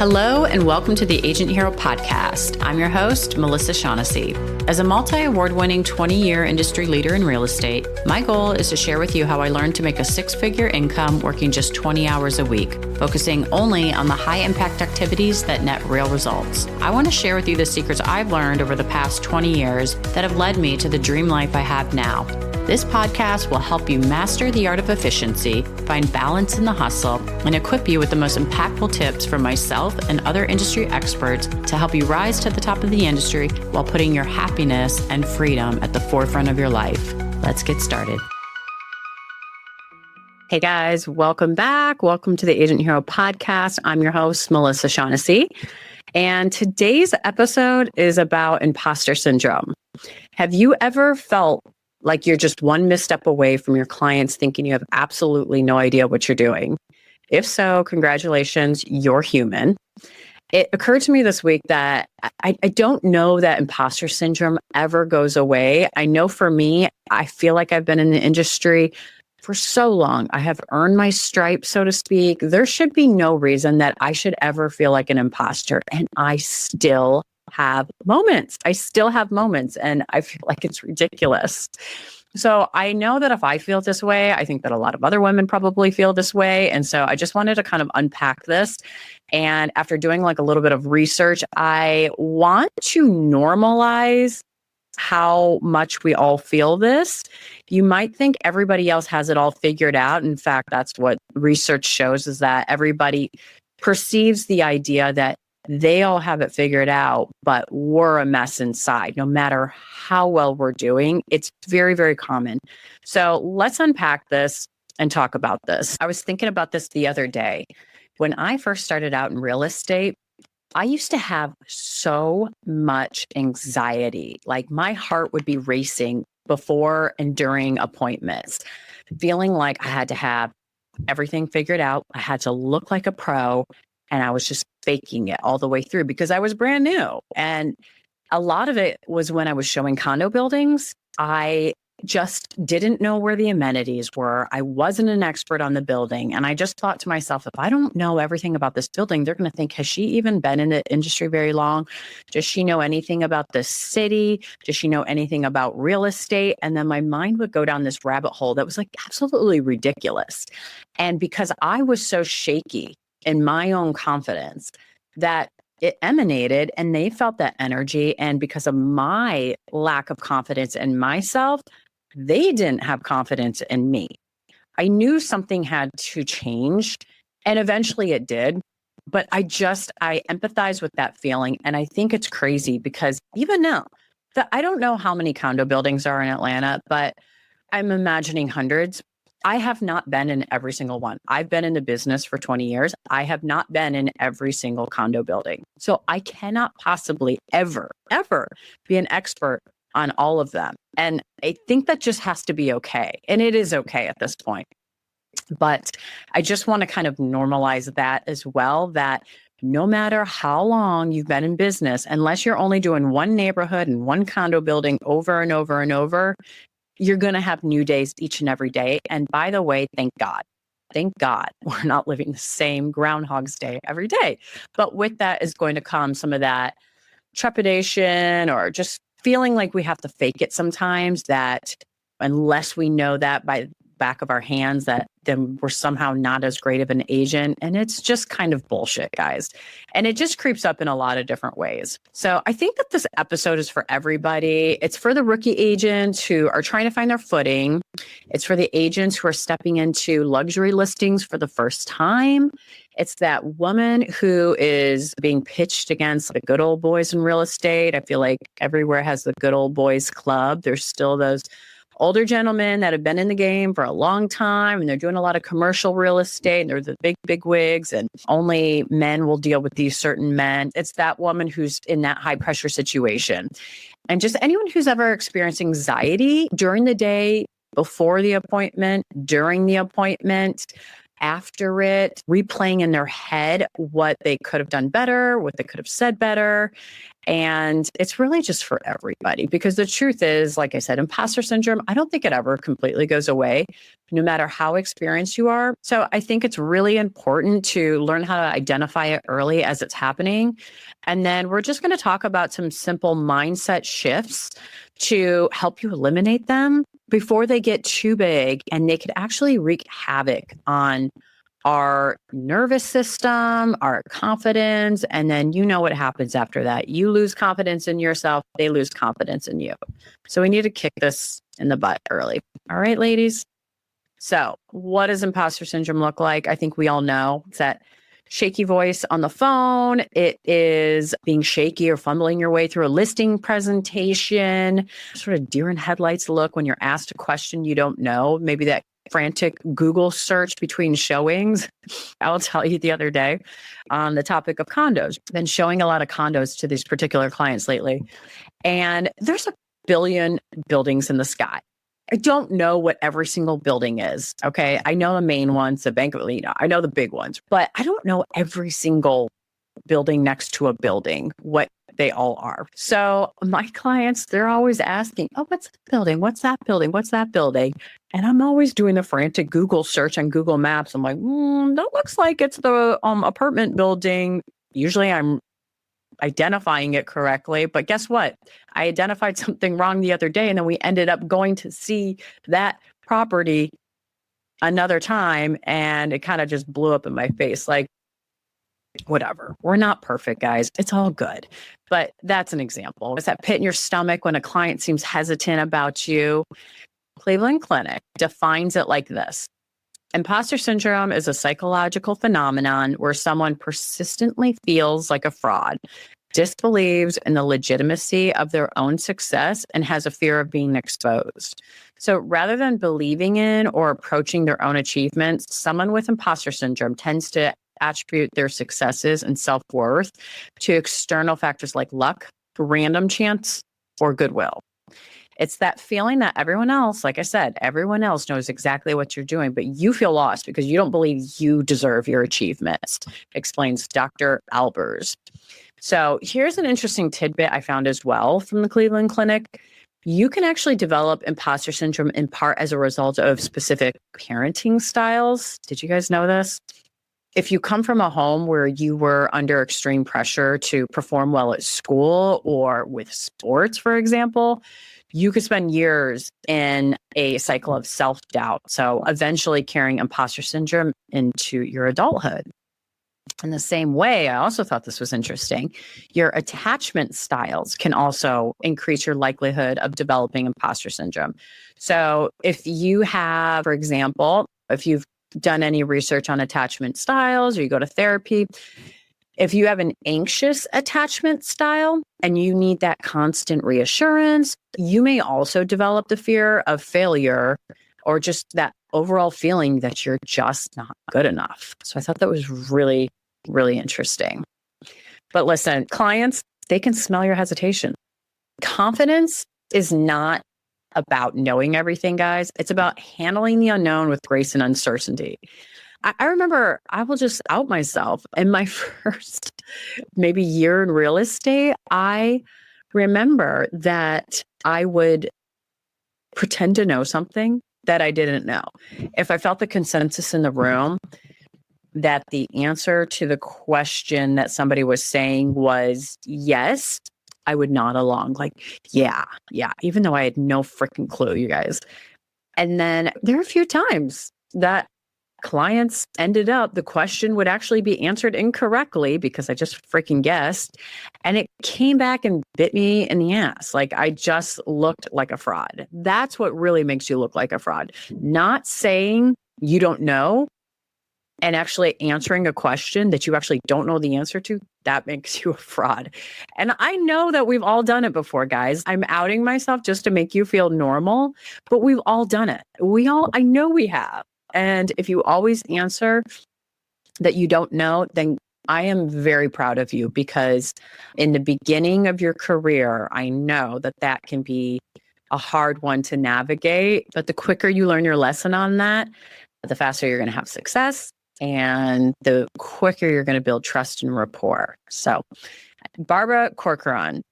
Hello and welcome to the Agent Hero podcast. I'm your host, Melissa Shaughnessy. As a multi-award-winning 20-year industry leader in real estate, my goal is to share with you how I learned to make a six-figure income working just 20 hours a week, focusing only on the high-impact activities that net real results. I want to share with you the secrets I've learned over the past 20 years that have led me to the dream life I have now. This podcast will help you master the art of efficiency, find balance in the hustle, and equip you with the most impactful tips from myself and other industry experts to help you rise to the top of the industry while putting your happiness and freedom at the forefront of your life. Let's get started. Hey guys, welcome back. Welcome to the Agent Hero podcast. I'm your host, Melissa Shaughnessy. And today's episode is about imposter syndrome. Have you ever felt like you're just one misstep away from your clients thinking you have absolutely no idea what you're doing? If so, congratulations, you're human. It occurred to me this week that I don't know that imposter syndrome ever goes away. I know for me, I feel like I've been in the industry for so long. I have earned my stripes, so to speak. There should be no reason that I should ever feel like an imposter. And I still have moments. And I feel like it's ridiculous. So I know that if I feel this way, I think that a lot of other women probably feel this way. And so I just wanted to kind of unpack this. And after doing like a little bit of research, I want to normalize how much we all feel this. You might think everybody else has it all figured out. In fact, that's what research shows, is that everybody perceives the idea that they all have it figured out, but we're a mess inside. No matter how well we're doing, it's very, very common. So let's unpack this and talk about this. I was thinking about this the other day. When I first started out in real estate, I used to have so much anxiety. Like my heart would be racing before and during appointments, feeling like I had to have everything figured out. I had to look like a pro. And I was just faking it all the way through because I was brand new. And a lot of it was when I was showing condo buildings. I just didn't know where the amenities were. I wasn't an expert on the building. And I just thought to myself, if I don't know everything about this building, they're going to think, has she even been in the industry very long? Does she know anything about the city? Does she know anything about real estate? And then my mind would go down this rabbit hole that was like absolutely ridiculous. And because I was so shaky in my own confidence, that it emanated and they felt that energy. And because of my lack of confidence in myself, they didn't have confidence in me. I knew something had to change, and eventually it did. But I empathize with that feeling. And I think it's crazy because even now, I don't know how many condo buildings are in Atlanta, but I'm imagining hundreds. I have not been in every single one. I've been in the business for 20 years. I have not been in every single condo building. So I cannot possibly ever be an expert on all of them. And I think that just has to be okay. And it is okay at this point. But I just want to kind of normalize that as well, that no matter how long you've been in business, unless you're only doing one neighborhood and one condo building over and over and over, you're going to have new days each and every day. And by the way, thank God we're not living the same Groundhog's Day every day. But with that is going to come some of that trepidation or just feeling like we have to fake it sometimes, that unless we know that by the back of our hands, that then we're somehow not as great of an agent. And it's just kind of bullshit, guys. And it just creeps up in a lot of different ways. So I think that this episode is for everybody. It's for the rookie agents who are trying to find their footing. It's for the agents who are stepping into luxury listings for the first time. It's that woman who is being pitched against the good old boys in real estate. I feel like everywhere has the good old boys club. There's still those older gentlemen that have been in the game for a long time, and they're doing a lot of commercial real estate, and they're the big wigs, and only men will deal with these certain men. It's that woman who's in that high pressure situation. And just anyone who's ever experienced anxiety during the day, before the appointment, during the appointment, after it, replaying in their head what they could have done better, what they could have said better. And it's really just for everybody, because the truth is, like I said, imposter syndrome, I don't think it ever completely goes away, no matter how experienced you are. So I think it's really important to learn how to identify it early as it's happening. And then we're just going to talk about some simple mindset shifts to help you eliminate them before they get too big and they could actually wreak havoc on our nervous system, our confidence, and then you know what happens after that. You lose confidence in yourself, they lose confidence in you. So we need to kick this in the butt early. All right, ladies? So what does imposter syndrome look like? I think we all know it's that shaky voice on the phone. It is being shaky or fumbling your way through a listing presentation, sort of deer in headlights look when you're asked a question you don't know, maybe that frantic Google search between showings. I will tell you, the other day on the topic of condos, been showing a lot of condos to these particular clients lately. And there's a billion buildings in the sky. I don't know what every single building is. Okay. I know the main ones, the Bank of Atlanta. I know the big ones, but I don't know every single building next to a building, what they all are. So my clients, they're always asking, oh, what's that building? What's that building? What's that building? And I'm always doing the frantic Google search on Google Maps. I'm like, that looks like it's the apartment building. Usually I'm identifying it correctly, but guess what? I identified something wrong the other day, and then we ended up going to see that property another time, and it kind of just blew up in my face. Like, whatever. We're not perfect, guys. It's all good. But that's an example. It's that pit in your stomach when a client seems hesitant about you. Cleveland Clinic defines it like this. Imposter syndrome is a psychological phenomenon where someone persistently feels like a fraud, disbelieves in the legitimacy of their own success, and has a fear of being exposed. So rather than believing in or approaching their own achievements, someone with imposter syndrome tends to attribute their successes and self-worth to external factors like luck, random chance, or goodwill. It's that feeling that everyone else, like I said, everyone else knows exactly what you're doing, but you feel lost because you don't believe you deserve your achievements, explains Dr. Albers. So here's an interesting tidbit I found as well from the Cleveland Clinic. You can actually develop imposter syndrome in part as a result of specific parenting styles. Did you guys know this? If you come from a home where you were under extreme pressure to perform well at school or with sports, for example, you could spend years in a cycle of self-doubt. So eventually carrying imposter syndrome into your adulthood. In the same way, I also thought this was interesting. Your attachment styles can also increase your likelihood of developing imposter syndrome. So if you have, for example, if you've done any research on attachment styles or you go to therapy, if you have an anxious attachment style and you need that constant reassurance, you may also develop the fear of failure or just that overall feeling that you're just not good enough. So I thought that was really, really interesting. But listen, clients, they can smell your hesitation. Confidence is not about knowing everything, guys. It's about handling the unknown with grace and uncertainty. I remember, I will just out myself. In my first maybe year in real estate, I remember that I would pretend to know something that I didn't know. If I felt the consensus in the room that the answer to the question that somebody was saying was yes, I would nod along like, yeah, even though I had no freaking clue, you guys. And then there are a few times that clients ended up, the question would actually be answered incorrectly because I just freaking guessed. And it came back and bit me in the ass. Like I just looked like a fraud. That's what really makes you look like a fraud. Not saying you don't know and actually answering a question that you actually don't know the answer to. That makes you a fraud. And I know that we've all done it before, guys. I'm outing myself just to make you feel normal, but we've all done it. I know we have. And if you always answer that you don't know, then I am very proud of you because in the beginning of your career, I know that can be a hard one to navigate. But the quicker you learn your lesson on that, the faster you're going to have success and the quicker you're going to build trust and rapport. So Barbara Corcoran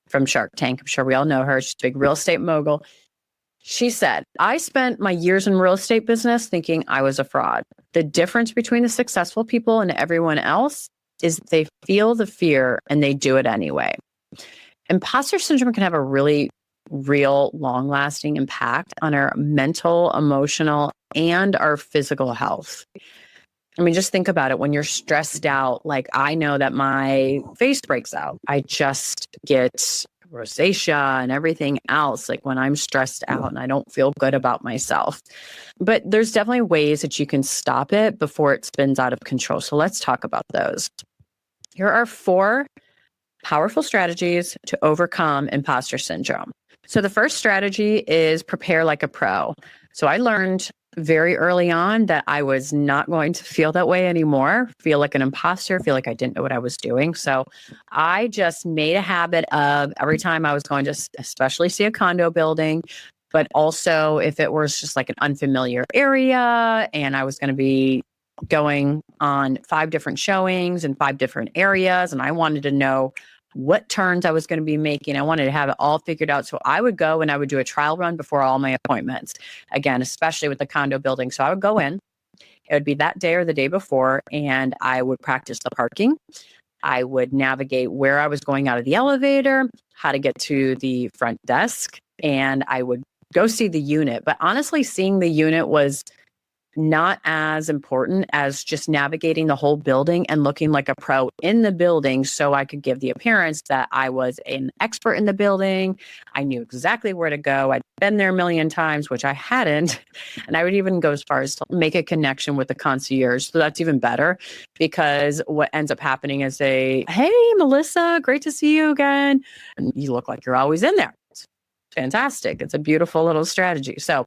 from Shark Tank, I'm sure we all know her. She's a big real estate mogul. She said, I spent my years in real estate business thinking I was a fraud. The difference between the successful people and everyone else is they feel the fear and they do it anyway. Imposter syndrome can have a really real, long-lasting impact on our mental, emotional, and our physical health. I mean, just think about it. When you're stressed out, like I know that my face breaks out. I just get rosacea and everything else, like when I'm stressed out and I don't feel good about myself. But there's definitely ways that you can stop it before it spins out of control. So let's talk about those. Here are 4 powerful strategies to overcome imposter syndrome. So the first strategy is prepare like a pro. So I learned very early on that I was not going to feel that way anymore, feel like an imposter, feel like I didn't know what I was doing. So I just made a habit of every time I was going to especially see a condo building, but also if it was just like an unfamiliar area and I was going to be going on 5 different showings in 5 different areas and I wanted to know what turns I was going to be making. I wanted to have it all figured out. So I would go and I would do a trial run before all my appointments. Again, especially with the condo building. So I would go in, it would be that day or the day before, and I would practice the parking. I would navigate where I was going out of the elevator, how to get to the front desk, and I would go see the unit. But honestly, seeing the unit was not as important as just navigating the whole building and looking like a pro in the building so I could give the appearance that I was an expert in the building. I knew exactly where to go. I'd been there a million times, which I hadn't. And I would even go as far as to make a connection with the concierge. So that's even better because what ends up happening is hey, Melissa, great to see you again. And you look like you're always in there. It's fantastic. It's a beautiful little strategy. So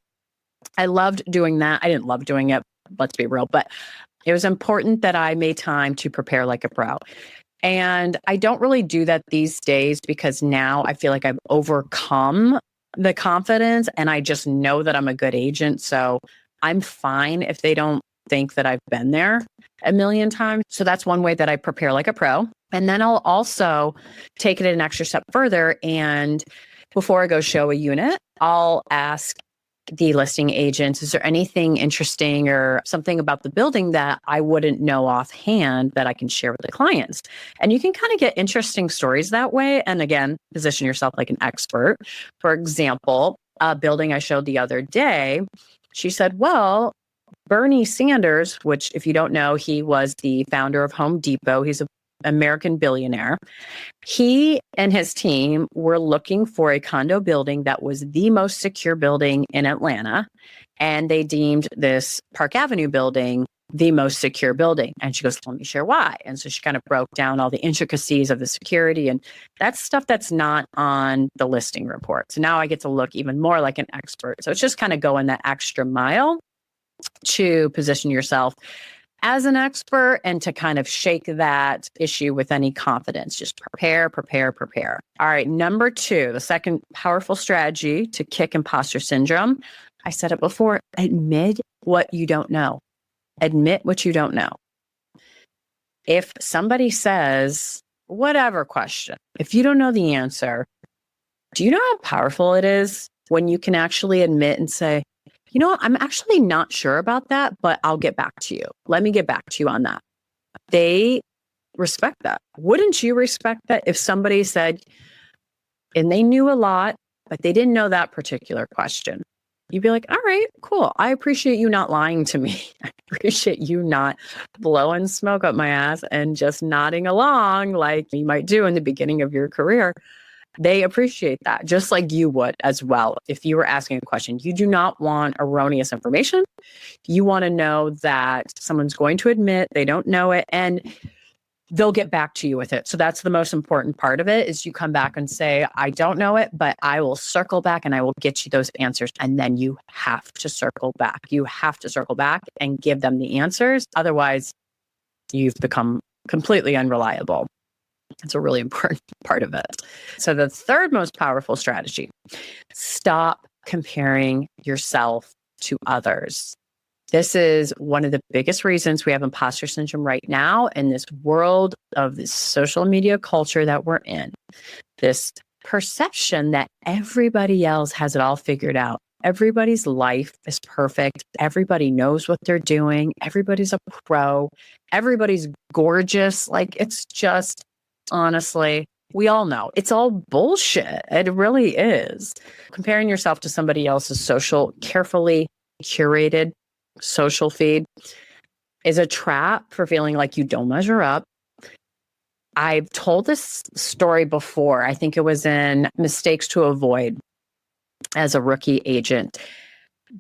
I loved doing that. I didn't love doing it, let's be real, but it was important that I made time to prepare like a pro. And I don't really do that these days because now I feel like I've overcome the confidence and I just know that I'm a good agent. So I'm fine if they don't think that I've been there a million times. So that's one way that I prepare like a pro. And then I'll also take it an extra step further. And before I go show a unit, I'll ask the listing agents, is there anything interesting or something about the building that I wouldn't know offhand that I can share with the clients? And you can kind of get interesting stories that way. And again, position yourself like an expert. For example, a building I showed the other day, she said, well, Bernie Sanders, which if you don't know, he was the founder of Home Depot. He's an American billionaire. He and his team were looking for a condo building that was the most secure building in Atlanta. And they deemed this Park Avenue building the most secure building. And she goes, let me share why. And so she kind of broke down all the intricacies of the security. And that's stuff that's not on the listing report. So now I get to look even more like an expert. So it's just kind of going that extra mile to position yourself as an expert and to kind of shake that issue with any confidence. Just prepare. All right, number 2, the second powerful strategy to kick imposter syndrome. I said it before, admit what you don't know. Admit what you don't know. If somebody says, whatever question, if you don't know the answer, do you know how powerful it is when you can actually admit and say, you know what, I'm actually not sure about that, but I'll get back to you. Let me get back to you on that. They respect that. Wouldn't you respect that if somebody said, and they knew a lot, but they didn't know that particular question? You'd be like, all right, cool. I appreciate you not lying to me. I appreciate you not blowing smoke up my ass and just nodding along like you might do in the beginning of your career. They appreciate that, just like you would as well. If you were asking a question, you do not want erroneous information. You want to know that someone's going to admit they don't know it and they'll get back to you with it. So that's the most important part of it is you come back and say, I don't know it, but I will circle back and I will get you those answers. And then you have to circle back. You have to circle back and give them the answers. Otherwise, you've become completely unreliable. It's a really important part of it. So the third most powerful strategy, stop comparing yourself to others. This is one of the biggest reasons we have imposter syndrome right now in this world of this social media culture that we're in. This perception that everybody else has it all figured out. Everybody's life is perfect. Everybody knows what they're doing. Everybody's a pro. Everybody's gorgeous. Like, it's just, honestly, we all know it's all bullshit. It really is. Comparing yourself to somebody else's carefully curated social feed is a trap for feeling like you don't measure up. I've told this story before. I think it was in Mistakes to Avoid as a rookie agent,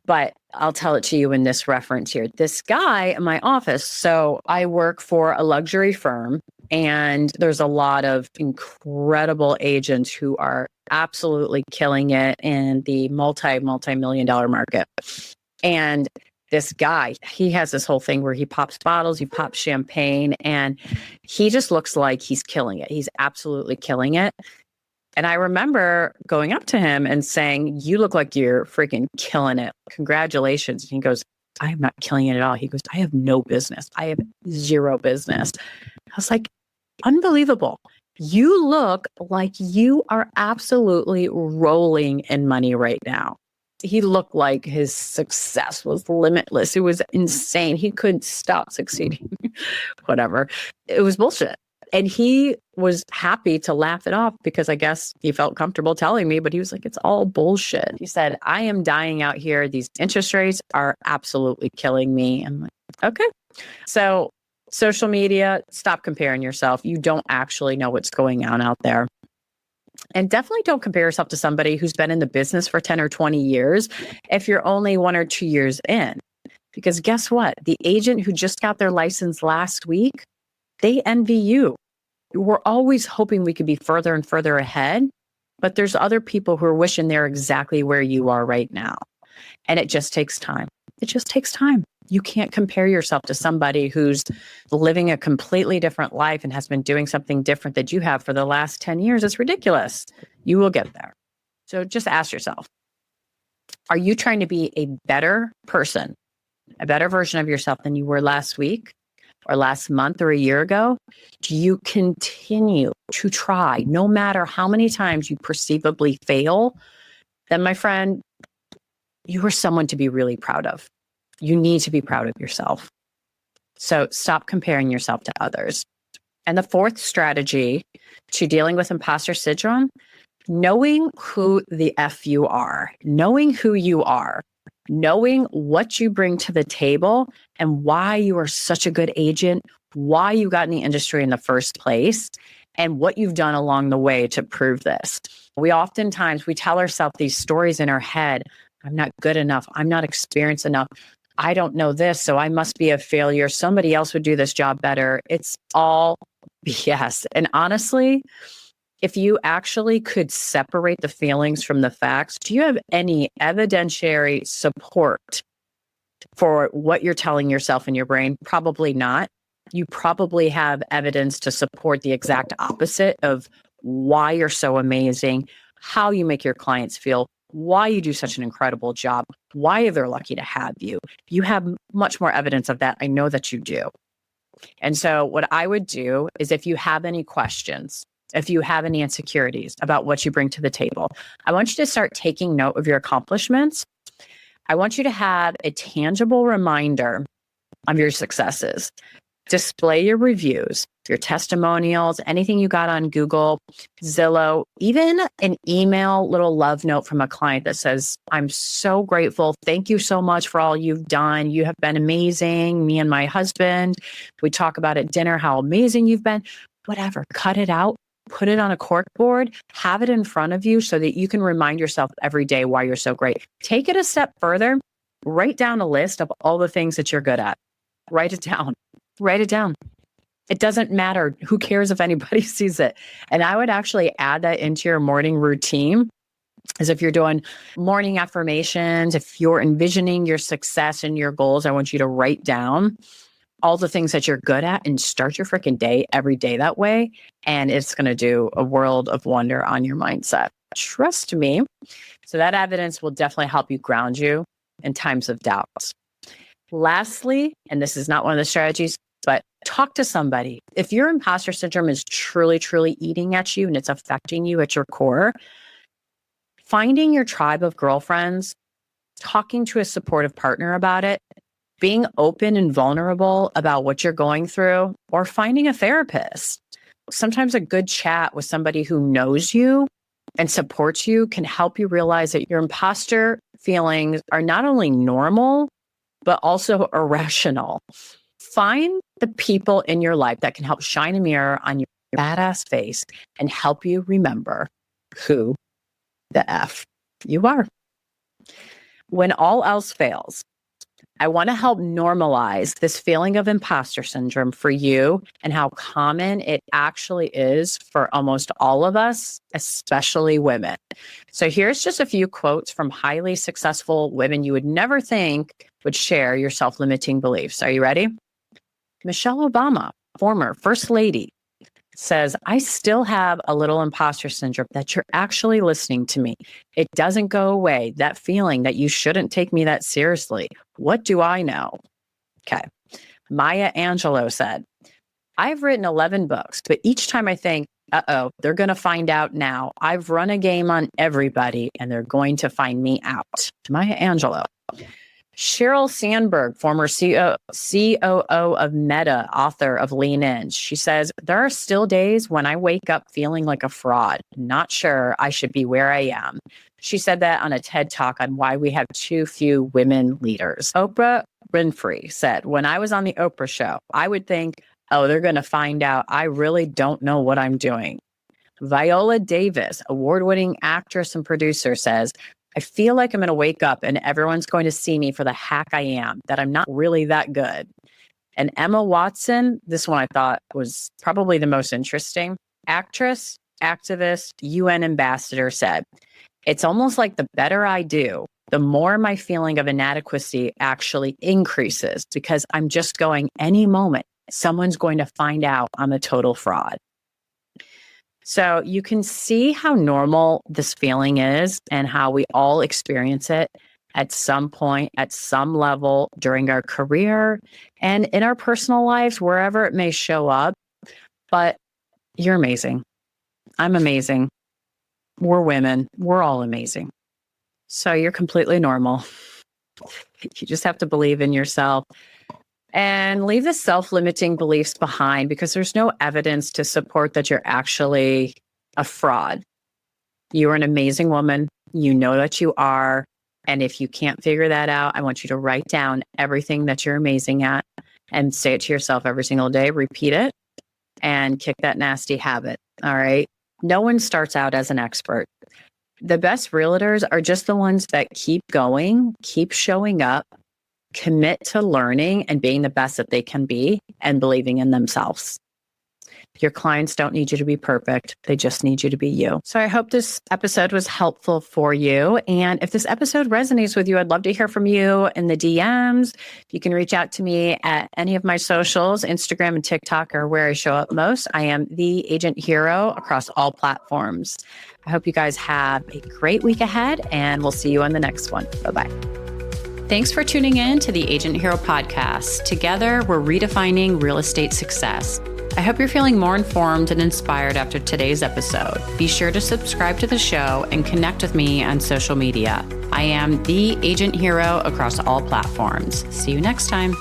but I'll tell it to you in this reference here. This guy in my office, so I work for a luxury firm, and there's a lot of incredible agents who are absolutely killing it in the multi-million dollar market. And this guy, he has this whole thing where he pops bottles, he pops champagne, and he just looks like he's killing it. He's absolutely killing it. And I remember going up to him and saying, "You look like you're freaking killing it. Congratulations." And he goes, "I am not killing it at all." He goes, "I have no business. I have zero business." I was like, unbelievable. You look like you are absolutely rolling in money right now. He looked like his success was limitless. It was insane. He couldn't stop succeeding. Whatever. It was bullshit. And he was happy to laugh it off because I guess he felt comfortable telling me, but he was like, "It's all bullshit." He said, "I am dying out here. These interest rates are absolutely killing me." I'm like, okay. So social media, stop comparing yourself. You don't actually know what's going on out there. And definitely don't compare yourself to somebody who's been in the business for 10 or 20 years if you're only 1 or 2 years in. Because guess what? The agent who just got their license last week, they envy you. We're always hoping we could be further and further ahead, but there's other people who are wishing they're exactly where you are right now. And it just takes time. It just takes time. You can't compare yourself to somebody who's living a completely different life and has been doing something different that you have for the last 10 years. It's ridiculous. You will get there. So just ask yourself, are you trying to be a better person, a better version of yourself than you were last week or last month or a year ago? Do you continue to try no matter how many times you perceivably fail? Then, my friend, you are someone to be really proud of. You need to be proud of yourself. So stop comparing yourself to others. And the fourth strategy to dealing with imposter syndrome, knowing who the F you are, knowing who you are, knowing what you bring to the table and why you are such a good agent, why you got in the industry in the first place, and what you've done along the way to prove this. We tell ourselves these stories in our head. I'm not good enough. I'm not experienced enough. I don't know this, so I must be a failure. Somebody else would do this job better. It's all BS. And honestly, if you actually could separate the feelings from the facts, do you have any evidentiary support for what you're telling yourself in your brain? Probably not. You probably have evidence to support the exact opposite of why you're so amazing, how you make your clients feel, why you do such an incredible job, why they're lucky to have you. You have much more evidence of that. I know that you do. And so what I would do is, if you have any questions, if you have any insecurities about what you bring to the table, I want you to start taking note of your accomplishments. I want you to have a tangible reminder of your successes. Display your reviews, your testimonials, anything you got on Google, Zillow, even an email, little love note from a client that says, "I'm so grateful. Thank you so much for all you've done. You have been amazing. Me and my husband, we talk about at dinner how amazing you've been." Whatever, cut it out, put it on a cork board, have it in front of you so that you can remind yourself every day why you're so great. Take it a step further, write down a list of all the things that you're good at. Write it down. Write it down. It doesn't matter. Who cares if anybody sees it? And I would actually add that into your morning routine, as if you're doing morning affirmations, if you're envisioning your success and your goals, I want you to write down all the things that you're good at and start your freaking day every day that way. And it's going to do a world of wonder on your mindset. Trust me. So that evidence will definitely help you ground you in times of doubts. Lastly, and this is not one of the strategies, but talk to somebody. If your imposter syndrome is truly, truly eating at you and it's affecting you at your core, finding your tribe of girlfriends, talking to a supportive partner about it, being open and vulnerable about what you're going through, or finding a therapist. Sometimes a good chat with somebody who knows you and supports you can help you realize that your imposter feelings are not only normal, but also irrational. Find the people in your life that can help shine a mirror on your badass face and help you remember who the F you are. When all else fails, I want to help normalize this feeling of imposter syndrome for you and how common it actually is for almost all of us, especially women. So here's just a few quotes from highly successful women you would never think would share your self-limiting beliefs. Are you ready? Michelle Obama, former First Lady, says, I still have a little imposter syndrome that you're actually listening to me. It doesn't go away. That feeling that you shouldn't take me that seriously. What do I know? Okay. Maya Angelou said, I've written 11 books, but each time I think, they're going to find out now. I've run a game on everybody and they're going to find me out. Maya Angelou. Sheryl Sandberg, former COO of Meta, author of Lean In. She says, there are still days when I wake up feeling like a fraud, not sure I should be where I am. She said that on a TED Talk on why we have too few women leaders. Oprah Winfrey said, when I was on the Oprah show, I would think, they're going to find out I really don't know what I'm doing. Viola Davis, award-winning actress and producer, says, I feel like I'm going to wake up and everyone's going to see me for the hack I am, that I'm not really that good. And Emma Watson, this one I thought was probably the most interesting. Actress, activist, UN ambassador said, it's almost like the better I do, the more my feeling of inadequacy actually increases because I'm just going any moment, someone's going to find out I'm a total fraud. So you can see how normal this feeling is and how we all experience it at some point, at some level during our career and in our personal lives, wherever it may show up. But you're amazing. I'm amazing. We're women. We're all amazing. So you're completely normal. You just have to believe in yourself. And leave the self-limiting beliefs behind because there's no evidence to support that you're actually a fraud. You're an amazing woman. You know that you are. And if you can't figure that out, I want you to write down everything that you're amazing at and say it to yourself every single day. Repeat it and kick that nasty habit. All right. No one starts out as an expert. The best realtors are just the ones that keep going, keep showing up, commit to learning and being the best that they can be and believing in themselves. Your clients don't need you to be perfect. They just need you to be you. So I hope this episode was helpful for you. And if this episode resonates with you, I'd love to hear from you in the DMs. You can reach out to me at any of my socials, Instagram and TikTok are where I show up most. I am the Agent Hero across all platforms. I hope you guys have a great week ahead and we'll see you on the next one. Bye-bye. Thanks for tuning in to the Agent Hero podcast. Together, we're redefining real estate success. I hope you're feeling more informed and inspired after today's episode. Be sure to subscribe to the show and connect with me on social media. I am the Agent Hero across all platforms. See you next time.